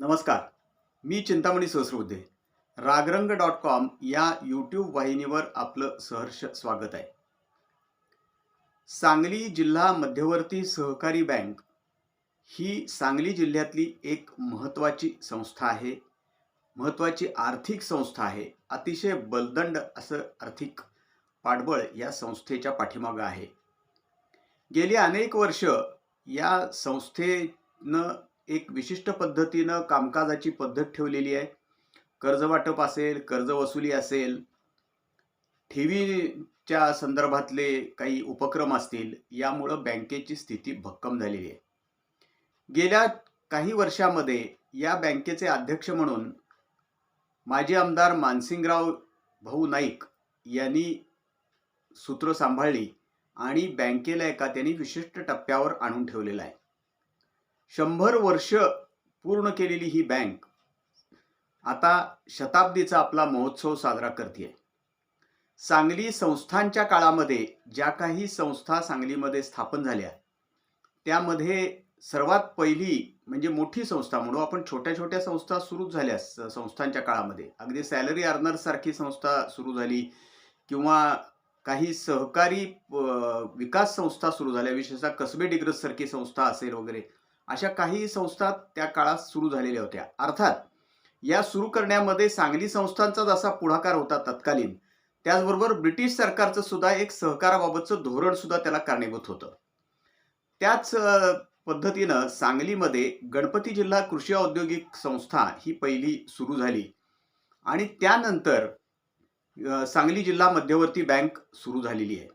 नमस्कार. मी चिंतामणी सहस्रबुद्धे. रागरंग.com या यूट्यूब वाहिनीवर आपलं सहर्ष स्वागत आहे. सांगली जिल्हा मध्यवर्ती सहकारी बँक ही सांगली जिल्ह्यातली एक महत्त्वाची संस्था आहे. महत्त्वाची आर्थिक संस्था आहे. अतिशय बलदंड असं आर्थिक पाठबळ या संस्थेच्या पाठीमागं आहे. गेली अनेक वर्ष या संस्थेनं एक विशिष्ट पद्धतीनं कामकाजाची पद्धत ठेवलेली आहे. कर्ज वाटप असेल, कर्ज वसुली असेल, ठेवीच्या संदर्भातले काही उपक्रम असतील, यामुळं बँकेची स्थिती भक्कम झालेली आहे. गेल्या काही वर्षामध्ये या बँकेचे अध्यक्ष म्हणून माजी आमदार मानसिंगराव भाऊ नाईक यांनी सूत्र सांभाळली आणि बँकेला एका त्यांनी विशिष्ट टप्प्यावर आणून ठेवलेला आहे. 100 वर्ष पूर्ण केलेली ही बँक आता शताब्दीचा आपला महोत्सव साजरा करते. सांगली संस्थांच्या काळामध्ये ज्या काही संस्था सांगलीमध्ये स्थापन झाल्या त्यामध्ये सर्वात पहिली म्हणजे मोठी संस्था म्हणू आपण, छोट्या छोट्या संस्था सुरू झाल्या संस्थांच्या काळामध्ये. अगदी सॅलरी अर्नर्स सारखी संस्था सुरू झाली किंवा काही सहकारी विकास संस्था सुरू झाल्या, विशेषतः कसबे डिग्रज सारखी संस्था असेल वगैरे, अशा काही संस्था त्या काळात सुरू झालेल्या होत्या. अर्थात या सुरू करण्यामध्ये सांगली संस्थांचा जसा पुढाकार होता तत्कालीन, त्याचबरोबर ब्रिटिश सरकारचं सुद्धा एक सहकाराबाबतचं धोरण सुद्धा त्याला कारणीभूत होतं. त्याच पद्धतीनं सांगलीमध्ये गणपती जिल्हा कृषी औद्योगिक संस्था ही पहिली सुरू झाली आणि त्यानंतर सांगली जिल्हा मध्यवर्ती बँक सुरू झालेली आहे.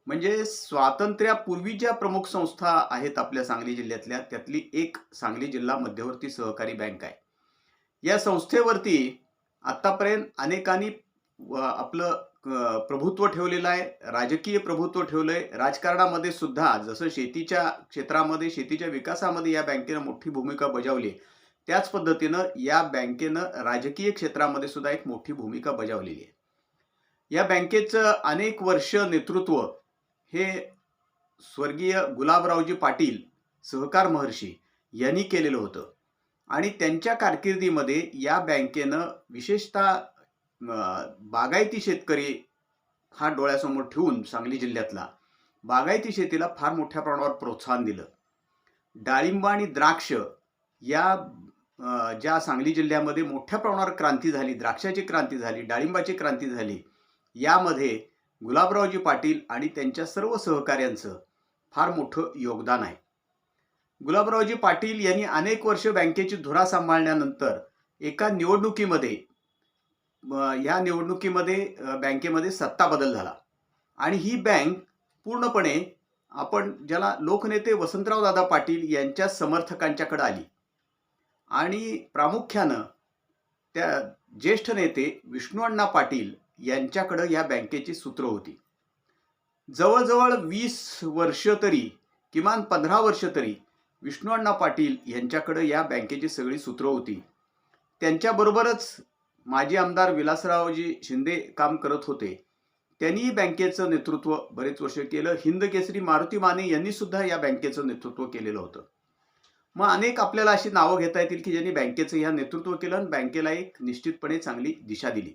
म्हणजे स्वातंत्र्यापूर्वी ज्या प्रमुख संस्था आहेत आपल्या सांगली जिल्ह्यातल्या, त्यातली एक सांगली जिल्हा मध्यवर्ती सहकारी बँक आहे. या संस्थेवरती आतापर्यंत अनेकांनी आपलं प्रभुत्व ठेवलेलं आहे, राजकीय प्रभुत्व ठेवलंय. राजकारणामध्ये सुद्धा जसं शेतीच्या क्षेत्रामध्ये, शेतीच्या विकासामध्ये या बँकेनं मोठी भूमिका बजावली, त्याच पद्धतीनं या बँकेनं राजकीय क्षेत्रामध्ये सुद्धा एक मोठी भूमिका बजावलेली आहे. या बँकेचं अनेक वर्ष नेतृत्व हे स्वर्गीय गुलाबरावजी पाटील सहकार महर्षी यांनी केलेलं होतं आणि त्यांच्या कारकिर्दीमध्ये या बँकेनं विशेषतः बागायती शेतकरी हा डोळ्यासमोर ठेवून सांगली जिल्ह्यातला बागायती शेतीला फार मोठ्या प्रमाणावर प्रोत्साहन दिलं. डाळिंब आणि द्राक्ष या ज्या सांगली जिल्ह्यामध्ये मोठ्या प्रमाणावर क्रांती झाली, द्राक्षाची क्रांती झाली, डाळिंबाची क्रांती झाली, यामध्ये गुलाबरावजी पाटील आणि त्यांच्या सर्व सहकाऱ्यांचं फार मोठं योगदान आहे. गुलाबरावजी पाटील यांनी अनेक वर्ष बँकेची धुरा सांभाळल्यानंतर एका निवडणुकीमध्ये या निवडणुकीमध्ये बँकेमध्ये सत्ता बदल झाला आणि ही बँक पूर्णपणे आपण ज्याला लोकनेते वसंतराव दादा पाटील यांच्या समर्थकांच्याकडे आली आणि प्रामुख्यानं त्या ज्येष्ठ नेते विष्णू पाटील यांच्याकडे या बँकेची सूत्र होती. जवळजवळ 20 वर्ष तरी, किमान 15 वर्ष तरी विष्णू पाटील यांच्याकडे या बँकेची सगळी सूत्र होती. त्यांच्याबरोबरच माजी आमदार विलासरावजी शिंदे काम करत होते. त्यांनी बँकेचं नेतृत्व बरेच वर्ष केलं. हिंद केसरी मारुती माने यांनी सुद्धा या बँकेचं नेतृत्व केलेलं होतं. मग अनेक आपल्याला अशी नावं घेता येतील की ज्यांनी बँकेचं ह्या नेतृत्व केलं आणि बँकेला एक निश्चितपणे चांगली दिशा दिली.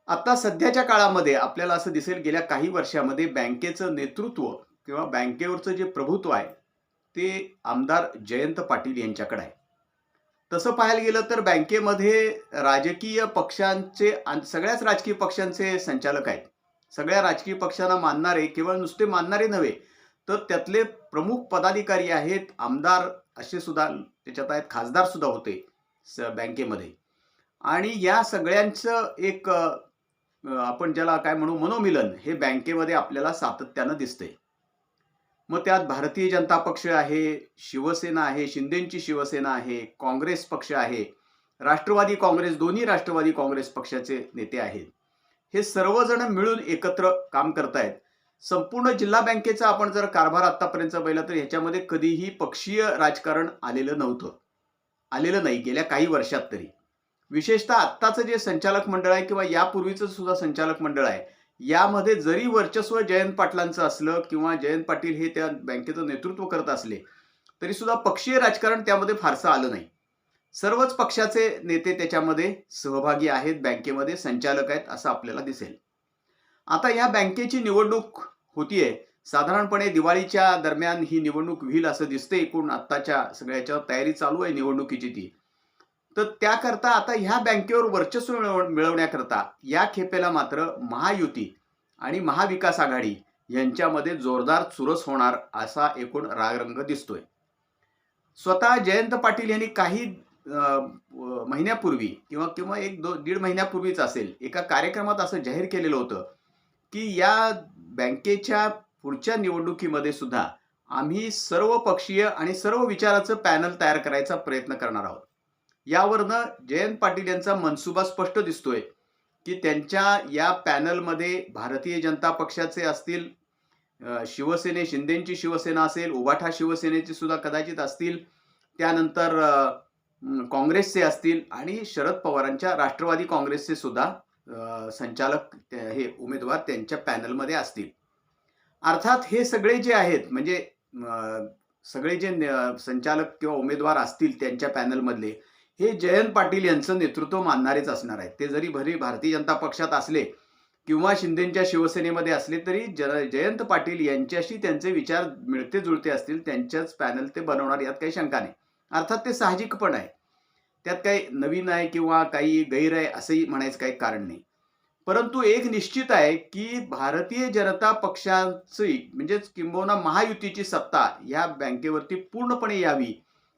आता सध्याच्या काळामध्ये आपल्याला असं दिसेल गेल्या काही वर्षामध्ये बँकेचं नेतृत्व किंवा बँकेवरचं जे प्रभुत्व आहे ते आमदार जयंत पाटील यांच्याकडे आहे. तसं पाहायला गेलं तर बँकेमध्ये राजकीय पक्षांचे, सगळ्याच राजकीय पक्षांचे संचालक आहेत. सगळ्या राजकीय पक्षांना मानणारे, केवळ नुसते मानणारे नव्हे तर त्यातले प्रमुख पदाधिकारी आहेत, आमदार असे सुद्धा त्याच्यात आहेत, खासदार सुद्धा होते बँकेमध्ये. आणि या सगळ्यांचं एक आपण ज्याला काय म्हणू मनोमिलन हे बँकेमध्ये आपल्याला सातत्यानं दिसते. मग त्यात भारतीय जनता पक्ष आहे, शिवसेना आहे, शिंदेंची शिवसेना आहे, काँग्रेस पक्ष आहे, राष्ट्रवादी काँग्रेस, दोन्ही राष्ट्रवादी काँग्रेस पक्षाचे नेते आहेत. हे सर्वजण मिळून एकत्र काम करतायत. संपूर्ण जिल्हा बँकेचा आपण जर कारभार आतापर्यंत पाहिला तर ह्याच्यामध्ये कधीही पक्षीय राजकारण आलेलं नाही गेल्या काही वर्षात तरी. विशेषतः आत्ताचं जे संचालक मंडळ आहे किंवा यापूर्वीचं सुद्धा संचालक मंडळ आहे, यामध्ये जरी वर्चस्व जयंत पाटलांचं असलं किंवा जयंत पाटील हे त्या बँकेचं नेतृत्व करत असले तरी सुद्धा पक्षीय राजकारण त्यामध्ये फारसं आलं नाही. सर्वच पक्षाचे नेते त्याच्यामध्ये सहभागी आहेत, बँकेमध्ये संचालक आहेत असं आपल्याला दिसेल. आता या बँकेची निवडणूक होतीये. साधारणपणे दिवाळीच्या दरम्यान ही निवडणूक होईल असं दिसतंय. एकूण आत्ताच्या सगळ्याच्या तयारी चालू आहे निवडणुकीची ती. तर त्याकरता आता ह्या बँकेवर वर्चस्व मिळवण्याकरता या खेपेला मात्र महायुती आणि महाविकास आघाडी यांच्यामध्ये जोरदार चुरस होणार असा एकूण रागरंग दिसतोय. स्वतः जयंत पाटील यांनी काही महिन्यापूर्वी किंवा किंवा दीड महिन्यापूर्वीच असेल, एका कार्यक्रमात असं जाहीर केलेलं होतं की या बँकेच्या पुढच्या निवडणुकीमध्ये सुद्धा आम्ही सर्व पक्षीय आणि सर्व विचाराचं पॅनल तयार करायचा प्रयत्न करणार आहोत. यावरनं जयंत पाटील यांचा मनसुबा स्पष्ट दिसतोय की त्यांच्या या पॅनलमध्ये भारतीय जनता पक्षाचे असतील, शिंदेची शिवसेना असेल, उभाठा शिवसेनेची सुद्धा कदाचित असतील, त्यानंतर काँग्रेसचे असतील आणि शरद पवारांच्या राष्ट्रवादी काँग्रेसचे सुद्धा संचालक हे उमेदवार त्यांच्या पॅनलमध्ये असतील. अर्थात हे सगळे जे आहेत म्हणजे सगळे जे संचालक किंवा उमेदवार असतील त्यांच्या पॅनलमधले हे जयंत पाटील यांचं नेतृत्व मानणारेच असणार आहेत. ते जरी भरी भारतीय जनता पक्षात असले किंवा शिंदेच्या शिवसेनेमध्ये असले तरी जयंत पाटील यांच्याशी त्यांचे विचार मिळते जुळते असतील, त्यांच्याच पॅनल ते बनवणार यात काही शंका नाही. अर्थात ते साहजिक पण आहे, त्यात काही नवीन आहे किंवा काही गैर आहे असंही म्हणायचं काही कारण नाही. परंतु एक निश्चित आहे की भारतीय जनता पक्षाची म्हणजेच किंबहुना महायुतीची सत्ता या बँकेवरती पूर्णपणे यावी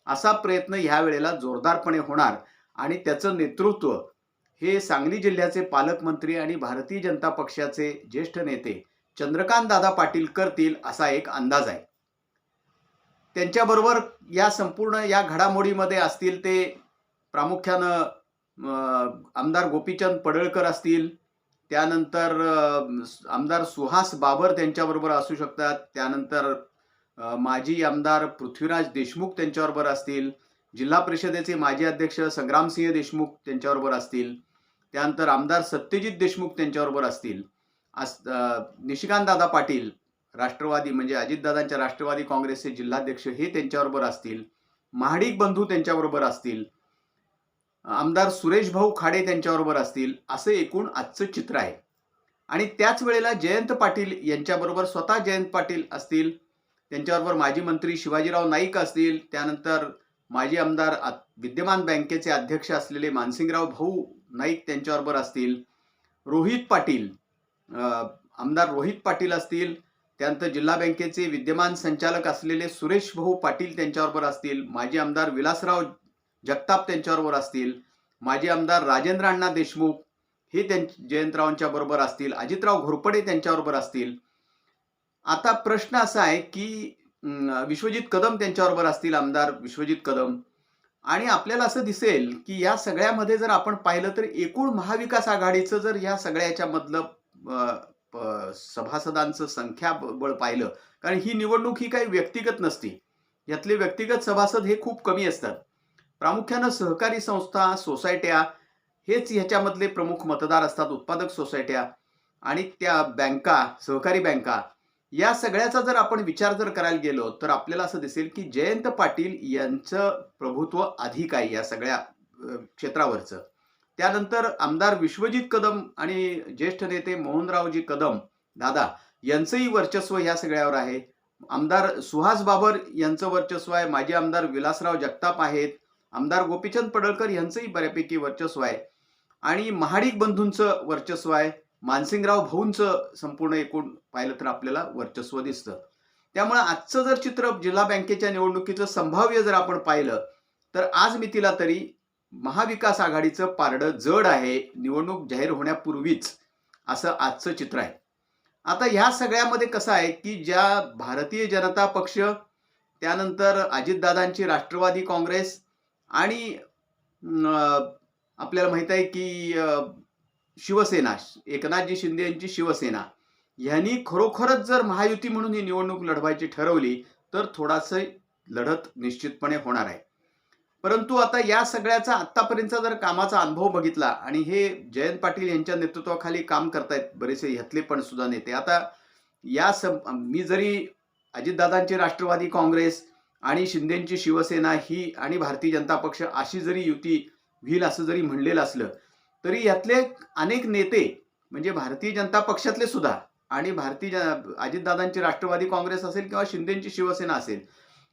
असा प्रयत्न ह्या वेळेला जोरदारपणे होणार आणि त्याचं नेतृत्व हे सांगली जिल्ह्याचे पालकमंत्री आणि भारतीय जनता पक्षाचे ज्येष्ठ नेते चंद्रकांत दादा पाटील करतील असा एक अंदाज आहे. त्यांच्याबरोबर या संपूर्ण या घडामोडीमध्ये असतील ते प्रामुख्यानं आमदार गोपीचंद पडळकर असतील, त्यानंतर आमदार सुहास बाबर त्यांच्याबरोबर असू शकतात, त्यानंतर माजी आमदार पृथ्वीराज देशमुख त्यांच्याबरोबर असतील, जिल्हा परिषदेचे माजी अध्यक्ष संग्रामसिंह देशमुख त्यांच्याबरोबर असतील, त्यानंतर आमदार सत्यजित देशमुख त्यांच्याबरोबर असतील, निशिकांत दादा पाटील राष्ट्रवादी म्हणजे अजितदादांच्या राष्ट्रवादी काँग्रेसचे जिल्हाध्यक्ष हे त्यांच्याबरोबर असतील, महाडिक बंधू त्यांच्याबरोबर असतील, आमदार सुरेश भाऊ खाडे त्यांच्याबरोबर असतील, असं एकूण आजचं चित्र आहे. आणि त्याच वेळेला जयंत पाटील यांच्याबरोबर स्वतः जयंत पाटील असतील, त्यांच्याबरोबर माजी मंत्री शिवाजीराव नाईक असतील, त्यानंतर माजी आमदार विद्यमान बँकेचे अध्यक्ष असलेले मानसिंगराव भाऊ नाईक त्यांच्याबरोबर असतील, रोहित पाटील आमदार रोहित पाटील असतील, त्यानंतर जिल्हा बँकेचे विद्यमान संचालक असलेले सुरेश भाऊ पाटील त्यांच्याबरोबर असतील, माजी आमदार विलासराव जगताप त्यांच्याबरोबर असतील, माजी आमदार राजेंद्र अण्णा देशमुख हे जयंतरावांच्या बरोबर असतील, अजितराव घोरपडे त्यांच्याबरोबर असतील. आता प्रश्न असा आहे की विश्वजित कदम त्यांच्याबरोबर असतील, आमदार विश्वजित कदम. आणि आपल्याला असं दिसेल की या सगळ्यामध्ये जर आपण पाहिलं तर एकूण महाविकास आघाडीचं जर या सगळ्याच्या मधलं सभासदांचं संख्याबळ पाहिलं, कारण ही निवडणूक ही काही व्यक्तिगत नसते, यातले व्यक्तिगत सभासद हे खूप कमी असतात. प्रामुख्यानं सहकारी संस्था, सोसायट्या हेच ह्याच्यामधले प्रमुख मतदार असतात, उत्पादक सोसायट्या आणि त्या बँका, सहकारी बँका. या सगळ्याचा जर आपण विचार जर करायला गेलो तर आपल्याला असं दिसेल की जयंत पाटील यांचं प्रभुत्व अधिक आहे या सगळ्या क्षेत्रावरचं. त्यानंतर आमदार विश्वजित कदम आणि ज्येष्ठ नेते मोहनरावजी कदम दादा यांचंही वर्चस्व या सगळ्यावर आहे. आमदार सुहास बाबर यांचं वर्चस्व आहे, माजी आमदार विलासराव जगताप आहेत, आमदार गोपीचंद पडळकर यांचंही बऱ्यापैकी वर्चस्व आहे आणि महाडिक बंधूंचं वर्चस्व आहे, मानसिंगराव भाऊंचं संपूर्ण एकूण पाहिलं तर आपल्याला वर्चस्व दिसतं. त्यामुळे आजचं जर चित्र जिल्हा बँकेच्या निवडणुकीचं संभाव्य जर आपण पाहिलं तर आज मितीला तरी महाविकास आघाडीचं पारडं जड आहे निवडणूक जाहीर होण्यापूर्वीच, असं आजचं चित्र आहे. आता ह्या सगळ्यामध्ये कसं आहे की ज्या भारतीय जनता पक्ष, त्यानंतर अजितदादांची राष्ट्रवादी काँग्रेस आणि आपल्याला माहित आहे की शिवसेना, एकनाथजी शिंदे यांची शिवसेना, यांनी खरोखरच जर महायुती म्हणून ही निवडणूक लढवायची ठरवली तर थोडासा लढत निश्चितपणे होणार आहे. परंतु आता या सगळ्याचा आतापर्यंतचा जर कामाचा अनुभव बघितला आणि हे जयंत पाटील यांच्या नेतृत्वाखाली काम करतायत बरेचसे ह्यातले पण सुद्धा नेते. आता मी जरी अजितदादांची राष्ट्रवादी काँग्रेस आणि शिंदेची शिवसेना ही आणि भारतीय जनता पक्ष अशी जरी युती होईल असं जरी म्हणलेलं असलं तरी यातले अनेक नेते म्हणजे भारतीय जनता पक्षातले सुद्धा आणि अजितदादांची राष्ट्रवादी काँग्रेस असेल किंवा शिंदेची शिवसेना असेल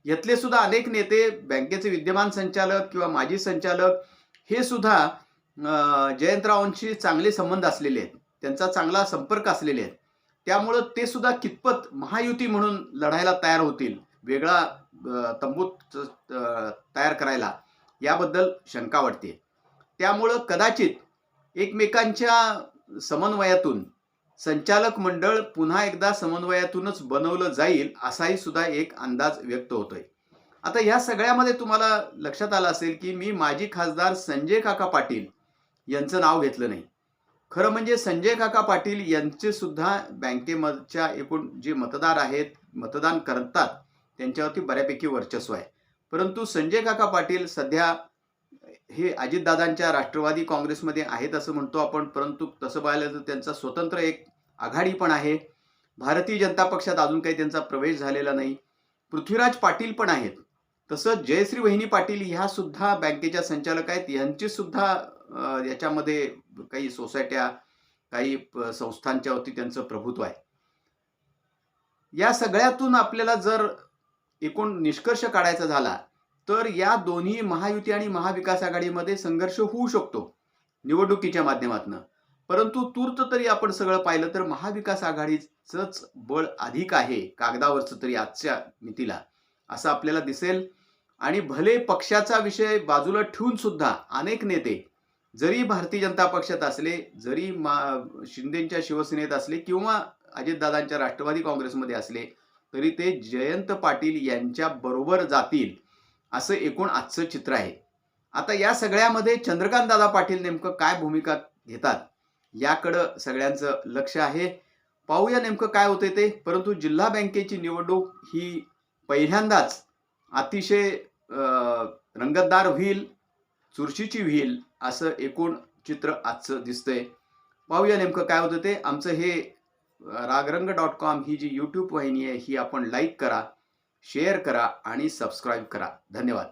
यातले सुद्धा अनेक नेते बँकेचे विद्यमान संचालक किंवा माजी संचालक हे सुद्धा जयंतरावांशी चांगले संबंध असलेले आहेत, त्यांचा चांगला संपर्क असलेले आहेत. त्यामुळं ते सुद्धा कितपत महायुती म्हणून लढायला तयार होतील, वेगळा तंबूत तयार करायला, याबद्दल शंका वाटते. त्यामुळं कदाचित एकमेकांच्या समन्वयातून संचालक मंडळ पुन्हा एकदा समन्वयातूनच बनवलं जाईल असाही सुद्धा एक अंदाज व्यक्त होतोय. आता या सगळ्यामध्ये तुम्हाला लक्षात आलं असेल की मी माजी खासदार संजय काका पाटील यांचं नाव घेतलं नाही. खरं म्हणजे संजय काका पाटील यांचे सुद्धा बँकेमधच्या एकूण जे मतदार आहेत, मतदान करतात, त्यांच्यावरती बऱ्यापैकी वर्चस्व आहे. परंतु संजय काका पाटील सध्या हे अजितदादांच्या राष्ट्रवादी काँग्रेसमध्ये आहेत असं म्हणतो आपण, परंतु तसं पाहिलं तर त्यांचा स्वतंत्र एक आघाडी पण आहे. भारतीय जनता पक्षात अजून काही त्यांचा प्रवेश झालेला नाही. पृथ्वीराज पाटील पण आहेत. तसंच जयश्री वहिनी पाटील ह्या सुद्धा बँकेच्या संचालक आहेत. यांची सुद्धा याच्यामध्ये काही सोसायट्या, काही संस्थांच्या वरती त्यांचं प्रभुत्व आहे. या सगळ्यातून आपल्याला जर एकूण निष्कर्ष काढायचा झाला तर या दोन्ही महायुती आणि महाविकास आघाडीमध्ये संघर्ष होऊ शकतो निवडणुकीच्या माध्यमातून. परंतु तूर्त तरी आपण सगळं पाहिलं तर महाविकास आघाडीचंच बळ अधिक आहे कागदावरचं तरी आजच्या मितीला असं आपल्याला दिसेल. आणि भले पक्षाचा विषय बाजूला ठेवून सुद्धा अनेक नेते जरी भारतीय जनता पक्षात असले, जरी शिंदेच्या शिवसेनेत असले किंवा अजितदादांच्या राष्ट्रवादी काँग्रेसमध्ये असले तरी ते जयंत पाटील यांच्या बरोबर जातील असं एकूण आजचं चित्र आहे. आता या सगळ्यामध्ये चंद्रकांत दादा पाटील नेमकं काय भूमिका घेतात याकडं सगळ्यांचं लक्ष आहे. पाहूया नेमकं काय होते ते. परंतु जिल्हा बँकेची निवडणूक ही पहिल्यांदाच अतिशय रंगतदार होईल, चुरशीची होईल असं एकूण चित्र आजचं दिसतंय. पाहूया नेमकं काय होतं ते. आमचं हे रागरंग.com ही जी यूट्यूब वाहिनी आहे ही आपण लाईक करा, शेअर करा आणि सबस्क्राईब करा. धन्यवाद.